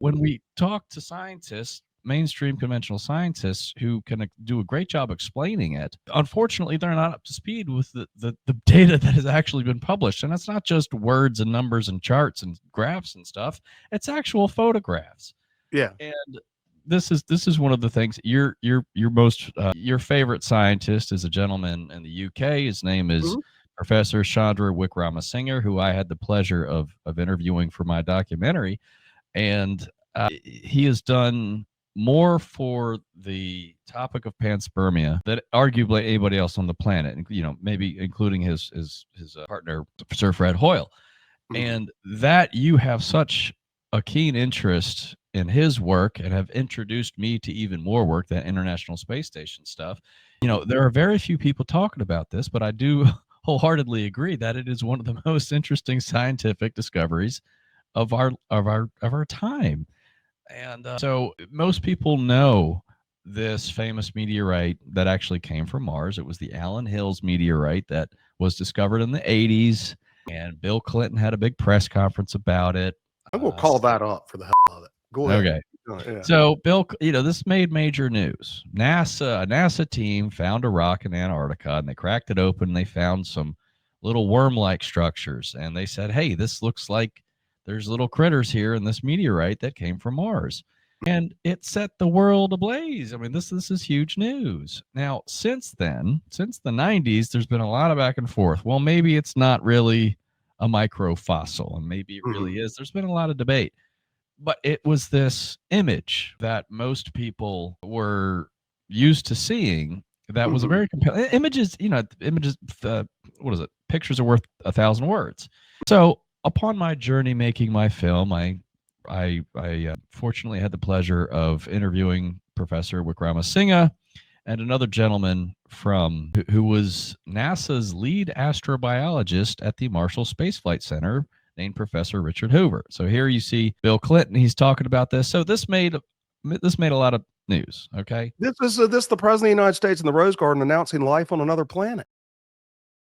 when we talk to scientists, mainstream conventional scientists who can do a great job explaining it, unfortunately, they're not up to speed with the data that has actually been published. And it's not just words and numbers and charts and graphs and stuff. It's actual photographs. Yeah. And this is one of the things your favorite scientist is a gentleman in the UK. His name is Professor Chandra Wickramasinghe, who I had the pleasure of interviewing for my documentary. And he has done more for the topic of panspermia than arguably anybody else on the planet, maybe including his partner, Sir Fred Hoyle. And that you have such a keen interest in his work and have introduced me to even more work, that International Space Station stuff. There are very few people talking about this, but I do wholeheartedly agree that it is one of the most interesting scientific discoveries of our time. And so most people know this famous meteorite that actually came from Mars. It was the Allen Hills meteorite that was discovered in the 80s, and Bill Clinton had a big press conference about it. I'm going to call that up for the hell of it. Go ahead. Okay. Yeah. So Bill, this made major news. A NASA team found a rock in Antarctica, and they cracked it open, and they found some little worm-like structures. And they said, hey, this looks like there's little critters here in this meteorite that came from Mars. And it set the world ablaze. I mean, this is huge news. Now, since then, since the 90s, there's been a lot of back and forth. Well, maybe it's not really a microfossil, and maybe it really is. There's been a lot of debate. But it was this image that most people were used to seeing that was a very compelling images. What is it? Pictures are worth 1,000 words. So upon my journey making my film, I fortunately had the pleasure of interviewing Professor Wickramasinghe and another gentleman who was NASA's lead astrobiologist at the Marshall Space Flight Center, named Professor Richard Hoover. So here you see Bill Clinton. He's talking about this. So this made a lot of news. Okay, this is the president of the United States in the Rose Garden announcing life on another planet.